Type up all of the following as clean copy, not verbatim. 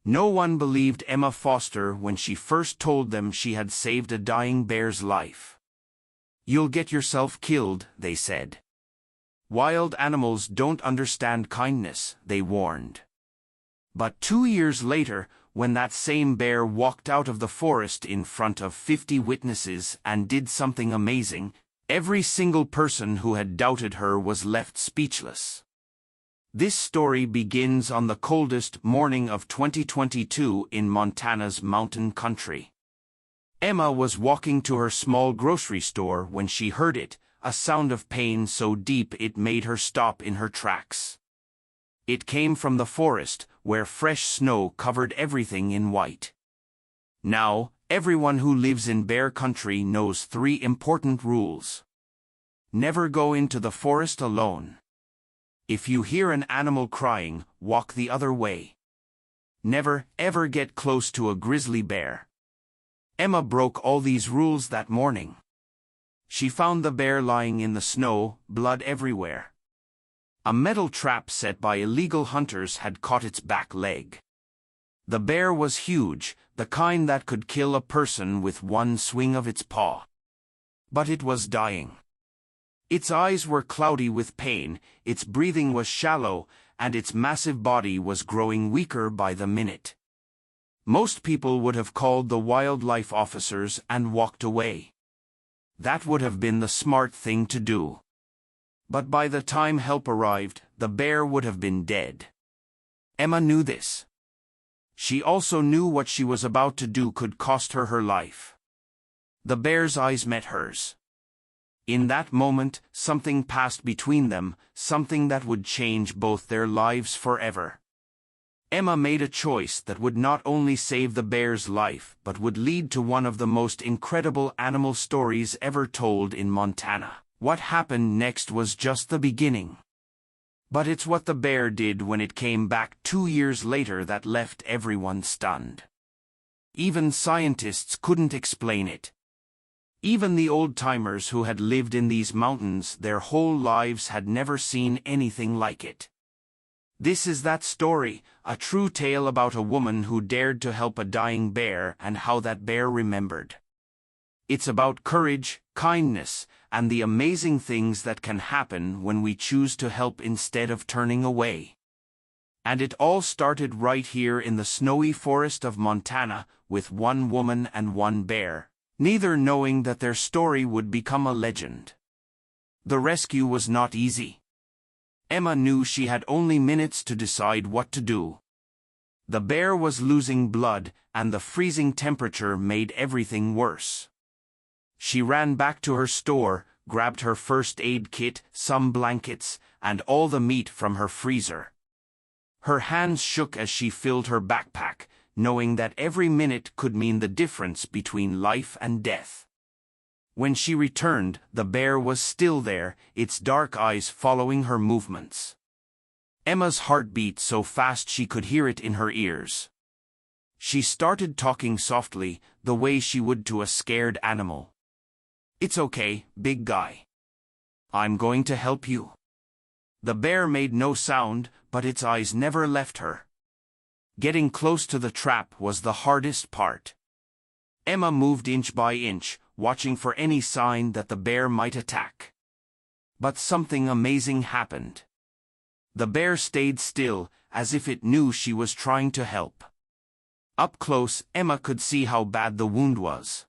No one believed Emma Foster when she first told them she had saved a dying bear's life. "You'll get yourself killed," they said. "Wild animals don't understand kindness," they warned. But 2 years later, when that same bear walked out of the forest in front of 50 witnesses and did something amazing, every single person who had doubted her was left speechless. This story begins on the coldest morning of 2022 in Montana's mountain country. Emma was walking to her small grocery store when she heard it, a sound of pain so deep it made her stop in her tracks. It came from the forest, where fresh snow covered everything in white. Now, everyone who lives in bear country knows 3 important rules. Never go into the forest alone. If you hear an animal crying, walk the other way. Never, ever get close to a grizzly bear. Emma broke all these rules that morning. She found the bear lying in the snow, blood everywhere. A metal trap set by illegal hunters had caught its back leg. The bear was huge, the kind that could kill a person with one swing of its paw. But it was dying. Its eyes were cloudy with pain, its breathing was shallow, and its massive body was growing weaker by the minute. Most people would have called the wildlife officers and walked away. That would have been the smart thing to do. But by the time help arrived, the bear would have been dead. Emma knew this. She also knew what she was about to do could cost her her life. The bear's eyes met hers. In that moment, something passed between them, something that would change both their lives forever. Emma made a choice that would not only save the bear's life but would lead to one of the most incredible animal stories ever told in Montana. What happened next was just the beginning. But it's what the bear did when it came back 2 years later that left everyone stunned. Even scientists couldn't explain it. Even the old-timers who had lived in these mountains their whole lives had never seen anything like it. This is that story, a true tale about a woman who dared to help a dying bear and how that bear remembered. It's about courage, kindness, and the amazing things that can happen when we choose to help instead of turning away. And it all started right here in the snowy forest of Montana with one woman and one bear, neither knowing that their story would become a legend. The rescue was not easy. Emma knew she had only minutes to decide what to do. The bear was losing blood, and the freezing temperature made everything worse. She ran back to her store, grabbed her first aid kit, some blankets, and all the meat from her freezer. Her hands shook as she filled her backpack, knowing that every minute could mean the difference between life and death. When she returned, the bear was still there, its dark eyes following her movements. Emma's heart beat so fast she could hear it in her ears. She started talking softly, the way she would to a scared animal. "It's okay, big guy. I'm going to help you." The bear made no sound, but its eyes never left her. Getting close to the trap was the hardest part. Emma moved inch by inch, watching for any sign that the bear might attack. But something amazing happened. The bear stayed still, as if it knew she was trying to help. Up close, Emma could see how bad the wound was.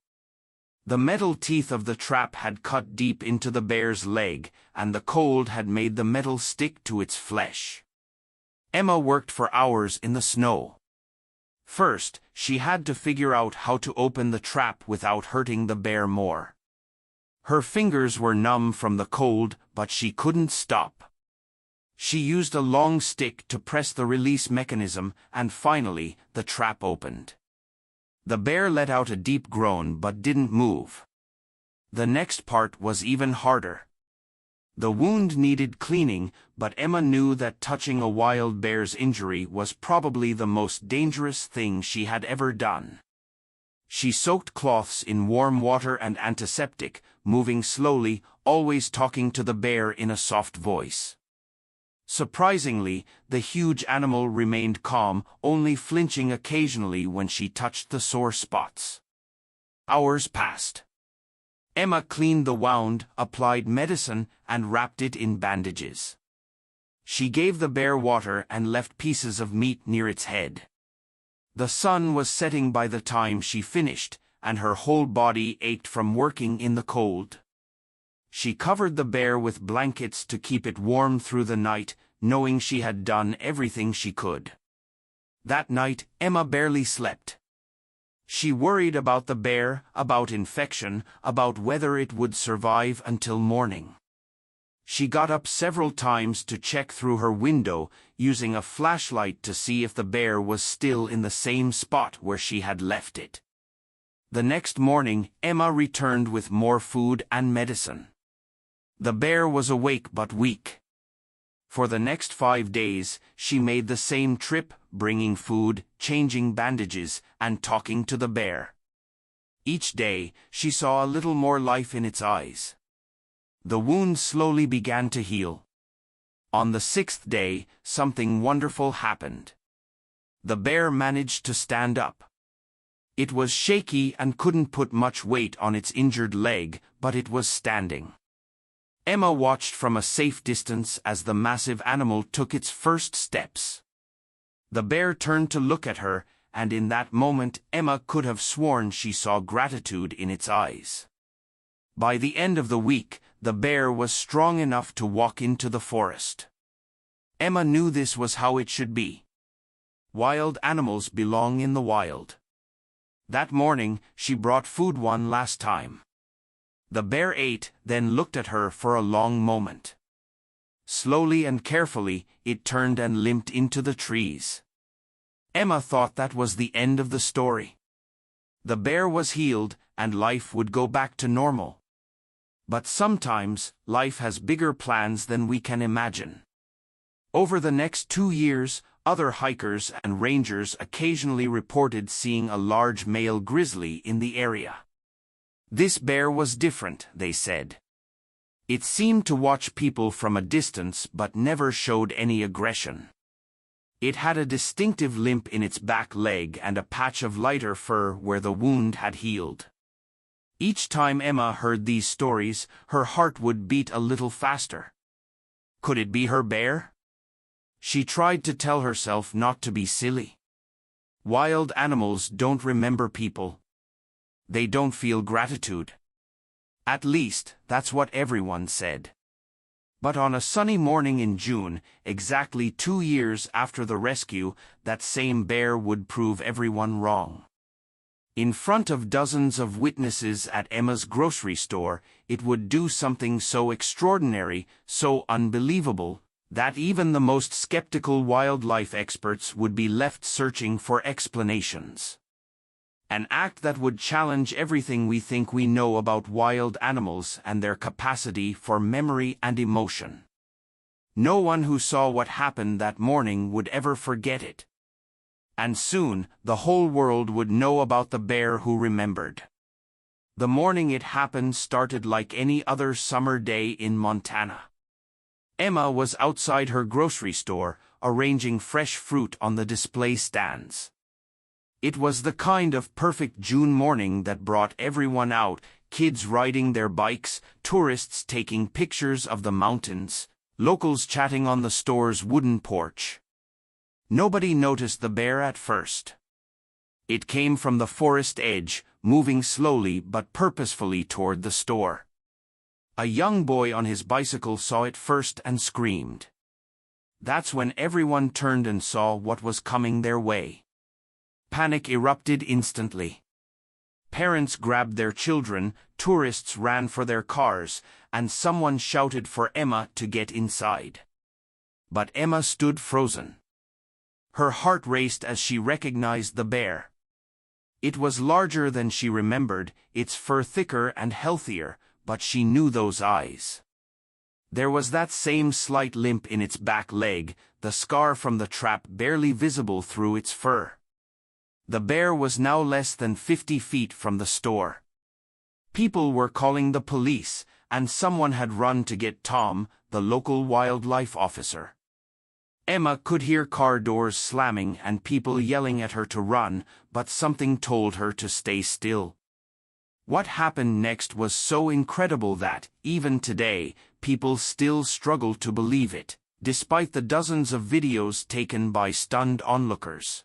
The metal teeth of the trap had cut deep into the bear's leg, and the cold had made the metal stick to its flesh. Emma worked for hours in the snow. First, she had to figure out how to open the trap without hurting the bear more. Her fingers were numb from the cold, but she couldn't stop. She used a long stick to press the release mechanism, and finally, the trap opened. The bear let out a deep groan but didn't move. The next part was even harder. The wound needed cleaning, but Emma knew that touching a wild bear's injury was probably the most dangerous thing she had ever done. She soaked cloths in warm water and antiseptic, moving slowly, always talking to the bear in a soft voice. Surprisingly, the huge animal remained calm, only flinching occasionally when she touched the sore spots. Hours passed. Emma cleaned the wound, applied medicine, and wrapped it in bandages. She gave the bear water and left pieces of meat near its head. The sun was setting by the time she finished, and her whole body ached from working in the cold. She covered the bear with blankets to keep it warm through the night, knowing she had done everything she could. That night, Emma barely slept. She worried about the bear, about infection, about whether it would survive until morning. She got up several times to check through her window, using a flashlight to see if the bear was still in the same spot where she had left it. The next morning, Emma returned with more food and medicine. The bear was awake but weak. For the next 5 days, she made the same trip, bringing food, changing bandages, and talking to the bear. Each day, she saw a little more life in its eyes. The wound slowly began to heal. On the 6th day, something wonderful happened. The bear managed to stand up. It was shaky and couldn't put much weight on its injured leg, but it was standing. Emma watched from a safe distance as the massive animal took its first steps. The bear turned to look at her, and in that moment Emma could have sworn she saw gratitude in its eyes. By the end of the week, the bear was strong enough to walk into the forest. Emma knew this was how it should be. Wild animals belong in the wild. That morning, she brought food one last time. The bear ate, then looked at her for a long moment. Slowly and carefully, it turned and limped into the trees. Emma thought that was the end of the story. The bear was healed, and life would go back to normal. But sometimes, life has bigger plans than we can imagine. Over the next 2 years, other hikers and rangers occasionally reported seeing a large male grizzly in the area. This bear was different, they said. It seemed to watch people from a distance but never showed any aggression. It had a distinctive limp in its back leg and a patch of lighter fur where the wound had healed. Each time Emma heard these stories, her heart would beat a little faster. Could it be her bear? She tried to tell herself not to be silly. Wild animals don't remember people. They don't feel gratitude. At least, that's what everyone said. But on a sunny morning in June, exactly 2 years after the rescue, that same bear would prove everyone wrong. In front of dozens of witnesses at Emma's grocery store, it would do something so extraordinary, so unbelievable, that even the most skeptical wildlife experts would be left searching for explanations. An act that would challenge everything we think we know about wild animals and their capacity for memory and emotion. No one who saw what happened that morning would ever forget it. And soon, the whole world would know about the bear who remembered. The morning it happened started like any other summer day in Montana. Emma was outside her grocery store, arranging fresh fruit on the display stands. It was the kind of perfect June morning that brought everyone out, kids riding their bikes, tourists taking pictures of the mountains, locals chatting on the store's wooden porch. Nobody noticed the bear at first. It came from the forest edge, moving slowly but purposefully toward the store. A young boy on his bicycle saw it first and screamed. That's when everyone turned and saw what was coming their way. Panic erupted instantly. Parents grabbed their children, tourists ran for their cars, and someone shouted for Emma to get inside. But Emma stood frozen. Her heart raced as she recognized the bear. It was larger than she remembered, its fur thicker and healthier, but she knew those eyes. There was that same slight limp in its back leg, the scar from the trap barely visible through its fur. The bear was now less than 50 feet from the store. People were calling the police, and someone had run to get Tom, the local wildlife officer. Emma could hear car doors slamming and people yelling at her to run, but something told her to stay still. What happened next was so incredible that, even today, people still struggle to believe it, despite the dozens of videos taken by stunned onlookers.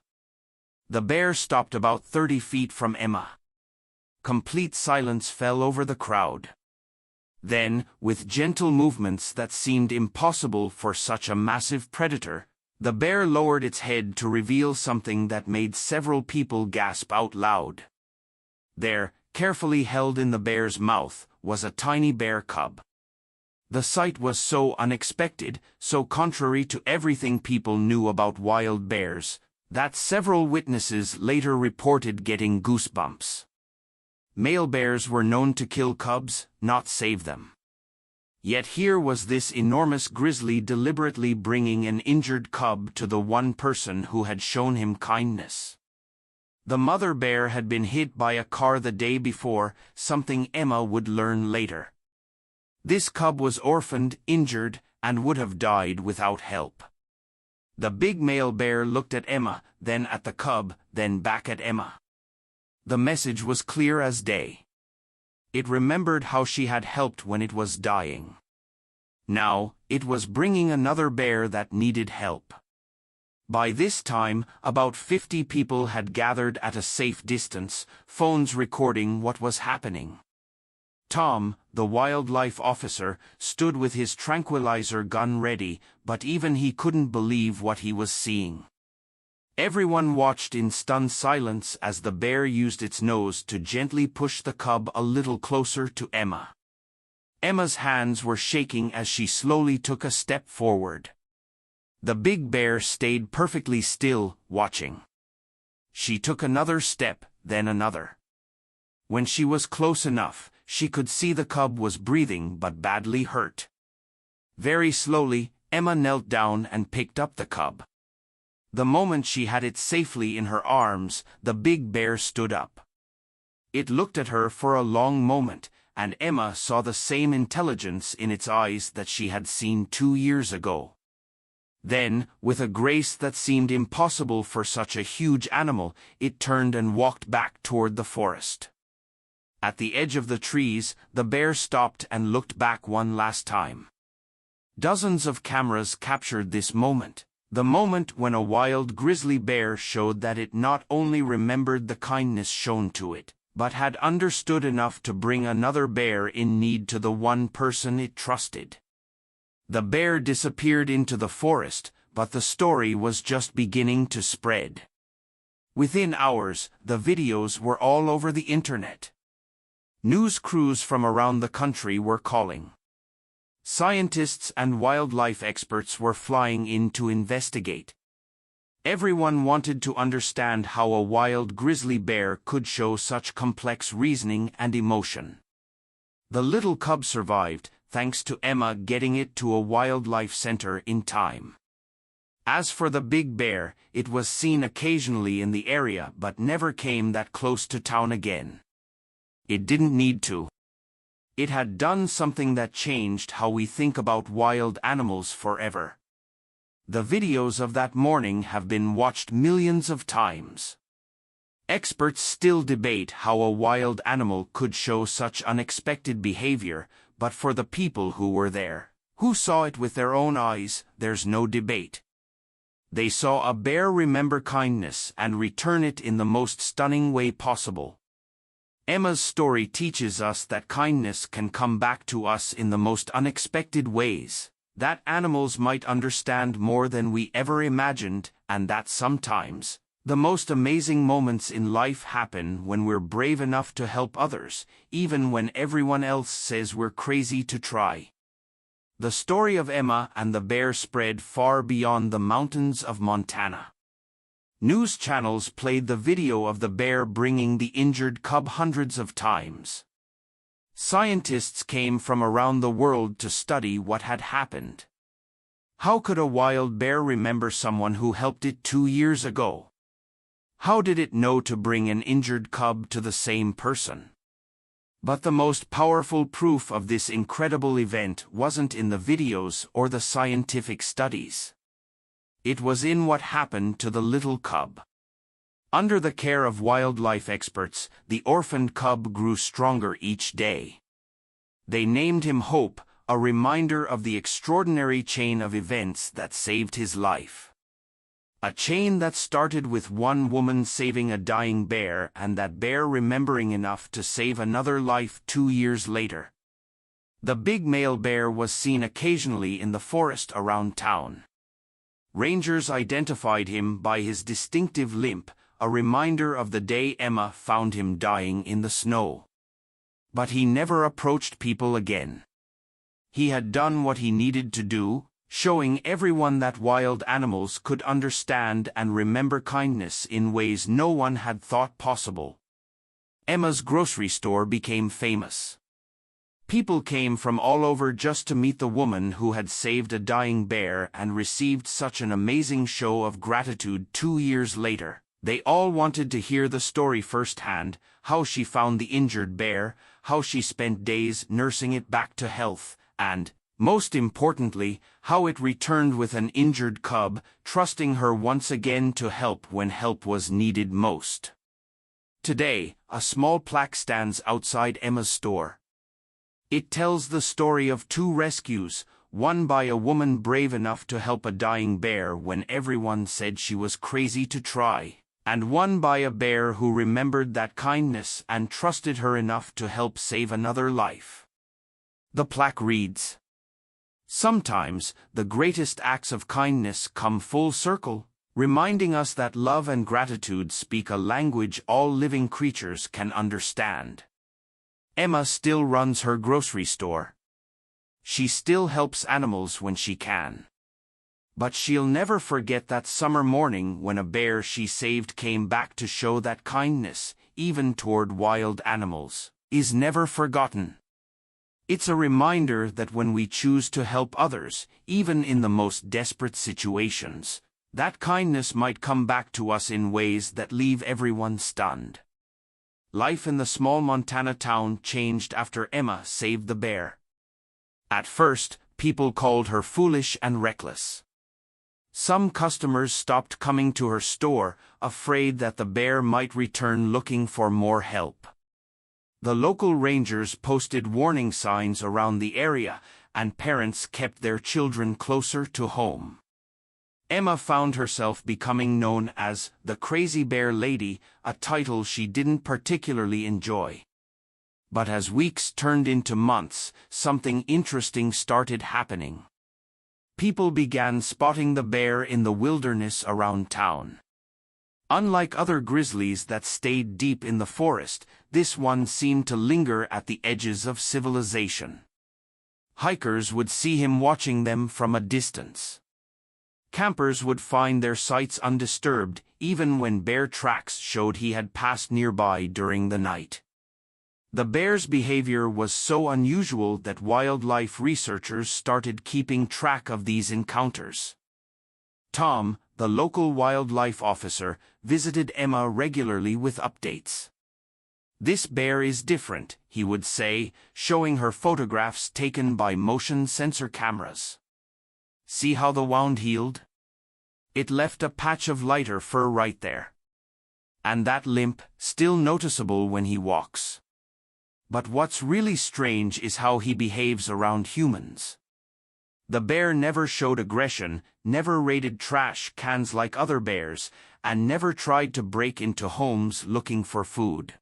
The bear stopped about 30 feet from Emma. Complete silence fell over the crowd. Then, with gentle movements that seemed impossible for such a massive predator, the bear lowered its head to reveal something that made several people gasp out loud. There, carefully held in the bear's mouth, was a tiny bear cub. The sight was so unexpected, so contrary to everything people knew about wild bears, that several witnesses later reported getting goosebumps. Male bears were known to kill cubs, not save them. Yet here was this enormous grizzly deliberately bringing an injured cub to the one person who had shown him kindness. The mother bear had been hit by a car the day before, something Emma would learn later. This cub was orphaned, injured, and would have died without help. The big male bear looked at Emma, then at the cub, then back at Emma. The message was clear as day. It remembered how she had helped when it was dying. Now, it was bringing another bear that needed help. By this time, about 50 people had gathered at a safe distance, phones recording what was happening. Tom, the wildlife officer, stood with his tranquilizer gun ready, but even he couldn't believe what he was seeing. Everyone watched in stunned silence as the bear used its nose to gently push the cub a little closer to Emma. Emma's hands were shaking as she slowly took a step forward. The big bear stayed perfectly still, watching. She took another step, then another. When she was close enough, she could see the cub was breathing but badly hurt. Very slowly, Emma knelt down and picked up the cub. The moment she had it safely in her arms, the big bear stood up. It looked at her for a long moment, and Emma saw the same intelligence in its eyes that she had seen 2 years ago. Then, with a grace that seemed impossible for such a huge animal, it turned and walked back toward the forest. At the edge of the trees, the bear stopped and looked back one last time. Dozens of cameras captured this moment. The moment when a wild grizzly bear showed that it not only remembered the kindness shown to it, but had understood enough to bring another bear in need to the one person it trusted. The bear disappeared into the forest, but the story was just beginning to spread. Within hours, the videos were all over the internet. News crews from around the country were calling. Scientists and wildlife experts were flying in to investigate. Everyone wanted to understand how a wild grizzly bear could show such complex reasoning and emotion. The little cub survived, thanks to Emma getting it to a wildlife center in time. As for the big bear, it was seen occasionally in the area but never came that close to town again. It didn't need to. It had done something that changed how we think about wild animals forever. The videos of that morning have been watched millions of times. Experts still debate how a wild animal could show such unexpected behavior, but for the people who were there, who saw it with their own eyes, there's no debate. They saw a bear remember kindness and return it in the most stunning way possible. Emma's story teaches us that kindness can come back to us in the most unexpected ways, that animals might understand more than we ever imagined, and that sometimes, the most amazing moments in life happen when we're brave enough to help others, even when everyone else says we're crazy to try. The story of Emma and the bear spread far beyond the mountains of Montana. News channels played the video of the bear bringing the injured cub hundreds of times. Scientists came from around the world to study what had happened. How could a wild bear remember someone who helped it 2 years ago? How did it know to bring an injured cub to the same person? But the most powerful proof of this incredible event wasn't in the videos or the scientific studies. It was in what happened to the little cub. Under the care of wildlife experts, the orphaned cub grew stronger each day. They named him Hope, a reminder of the extraordinary chain of events that saved his life. A chain that started with one woman saving a dying bear and that bear remembering enough to save another life 2 years later. The big male bear was seen occasionally in the forest around town. Rangers identified him by his distinctive limp, a reminder of the day Emma found him dying in the snow. But he never approached people again. He had done what he needed to do, showing everyone that wild animals could understand and remember kindness in ways no one had thought possible. Emma's grocery store became famous. People came from all over just to meet the woman who had saved a dying bear and received such an amazing show of gratitude 2 years later. They all wanted to hear the story firsthand, how she found the injured bear, how she spent days nursing it back to health, and, most importantly, how it returned with an injured cub, trusting her once again to help when help was needed most. Today, a small plaque stands outside Emma's store. It tells the story of 2 rescues, one by a woman brave enough to help a dying bear when everyone said she was crazy to try, and one by a bear who remembered that kindness and trusted her enough to help save another life. The plaque reads, "Sometimes, the greatest acts of kindness come full circle, reminding us that love and gratitude speak a language all living creatures can understand." Emma still runs her grocery store. She still helps animals when she can. But she'll never forget that summer morning when a bear she saved came back to show that kindness, even toward wild animals, is never forgotten. It's a reminder that when we choose to help others, even in the most desperate situations, that kindness might come back to us in ways that leave everyone stunned. Life in the small Montana town changed after Emma saved the bear. At first, people called her foolish and reckless. Some customers stopped coming to her store, afraid that the bear might return looking for more help. The local rangers posted warning signs around the area, and parents kept their children closer to home. Emma found herself becoming known as the Crazy Bear Lady, a title she didn't particularly enjoy. But as weeks turned into months, something interesting started happening. People began spotting the bear in the wilderness around town. Unlike other grizzlies that stayed deep in the forest, this one seemed to linger at the edges of civilization. Hikers would see him watching them from a distance. Campers would find their sights undisturbed, even when bear tracks showed he had passed nearby during the night. The bear's behavior was so unusual that wildlife researchers started keeping track of these encounters. Tom, the local wildlife officer, visited Emma regularly with updates. "This bear is different," he would say, showing her photographs taken by motion sensor cameras. "See how the wound healed? It left a patch of lighter fur right there. And that limp, still noticeable when he walks. But what's really strange is how he behaves around humans. The bear never showed aggression, never raided trash cans like other bears, and never tried to break into homes looking for food.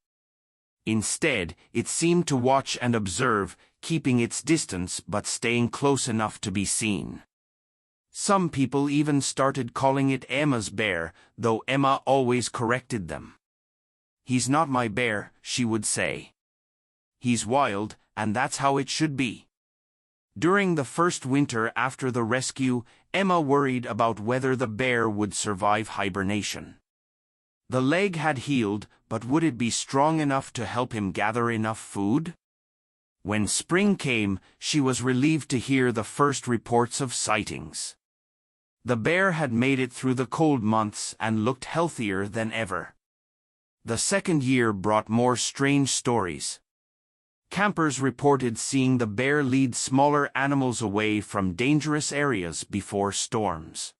Instead, it seemed to watch and observe, keeping its distance but staying close enough to be seen." Some people even started calling it Emma's bear, though Emma always corrected them. "He's not my bear," she would say. "He's wild, and that's how it should be." During the first winter after the rescue, Emma worried about whether the bear would survive hibernation. The leg had healed, but would it be strong enough to help him gather enough food? When spring came, she was relieved to hear the first reports of sightings. The bear had made it through the cold months and looked healthier than ever. The second year brought more strange stories. Campers reported seeing the bear lead smaller animals away from dangerous areas before storms.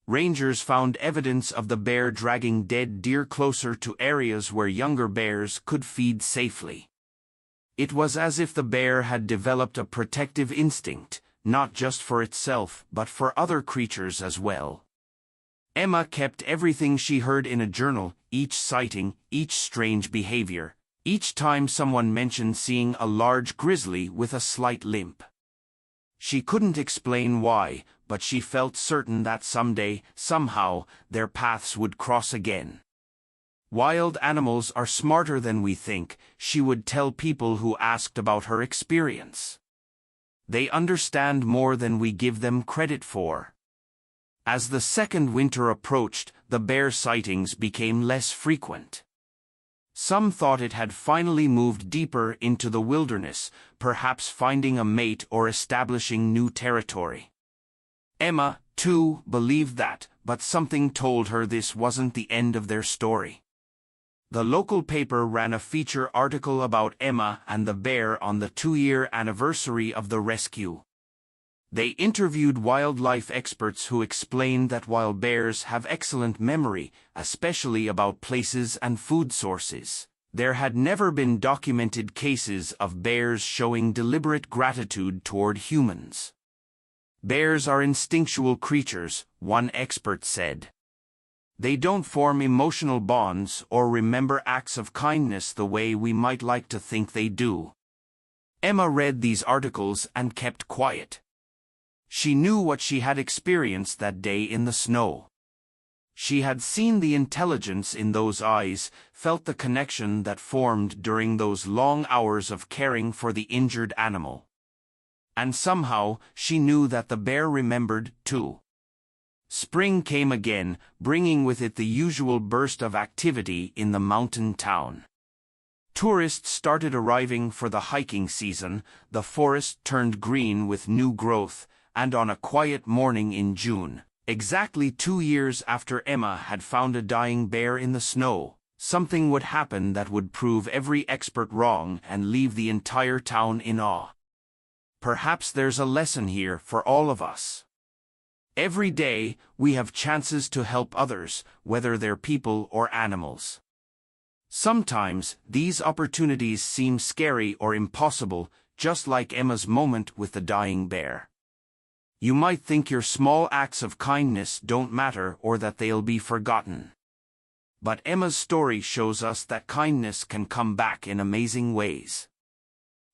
Rangers found evidence of the bear dragging dead deer closer to areas where younger bears could feed safely. It was as if the bear had developed a protective instinct, not just for itself but for other creatures as well. Emma kept everything she heard in a journal, each sighting, each strange behavior, each time someone mentioned seeing a large grizzly with a slight limp. She couldn't explain why, but she felt certain that someday, somehow, their paths would cross again. Wild animals are smarter than we think, she would tell people who asked about her experience. They understand more than we give them credit for. As the second winter approached, the bear sightings became less frequent. Some thought it had finally moved deeper into the wilderness, perhaps finding a mate or establishing new territory. Emma, too, believed that, but something told her this wasn't the end of their story. The local paper ran a feature article about Emma and the bear on the 2-year anniversary of the rescue. They interviewed wildlife experts who explained that while bears have excellent memory, especially about places and food sources, there had never been documented cases of bears showing deliberate gratitude toward humans. Bears are instinctual creatures, one expert said. They don't form emotional bonds or remember acts of kindness the way we might like to think they do. Emma read these articles and kept quiet. She knew what she had experienced that day in the snow. She had seen the intelligence in those eyes, felt the connection that formed during those long hours of caring for the injured animal. And somehow, she knew that the bear remembered, too. Spring came again, bringing with it the usual burst of activity in the mountain town. Tourists started arriving for the hiking season, the forest turned green with new growth, and on a quiet morning in June, exactly 2 years after Emma had found a dying bear in the snow, something would happen that would prove every expert wrong and leave the entire town in awe. Perhaps there's a lesson here for all of us. Every day, we have chances to help others, whether they're people or animals. Sometimes, these opportunities seem scary or impossible, just like Emma's moment with the dying bear. You might think your small acts of kindness don't matter or that they'll be forgotten. But Emma's story shows us that kindness can come back in amazing ways.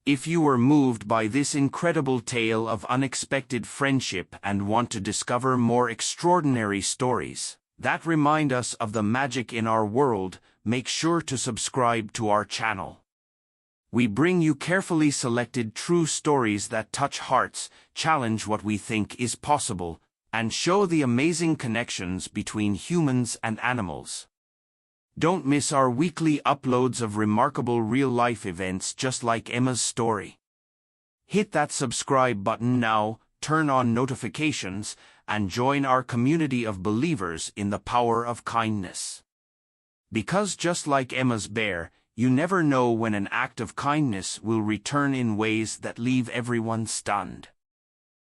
If you were moved by this incredible tale of unexpected friendship and want to discover more extraordinary stories that remind us of the magic in our world, make sure to subscribe to our channel. We bring you carefully selected true stories that touch hearts, challenge what we think is possible, and show the amazing connections between humans and animals. Don't miss our weekly uploads of remarkable real-life events just like Emma's story. Hit that subscribe button now, turn on notifications, and join our community of believers in the power of kindness. Because just like Emma's bear, you never know when an act of kindness will return in ways that leave everyone stunned.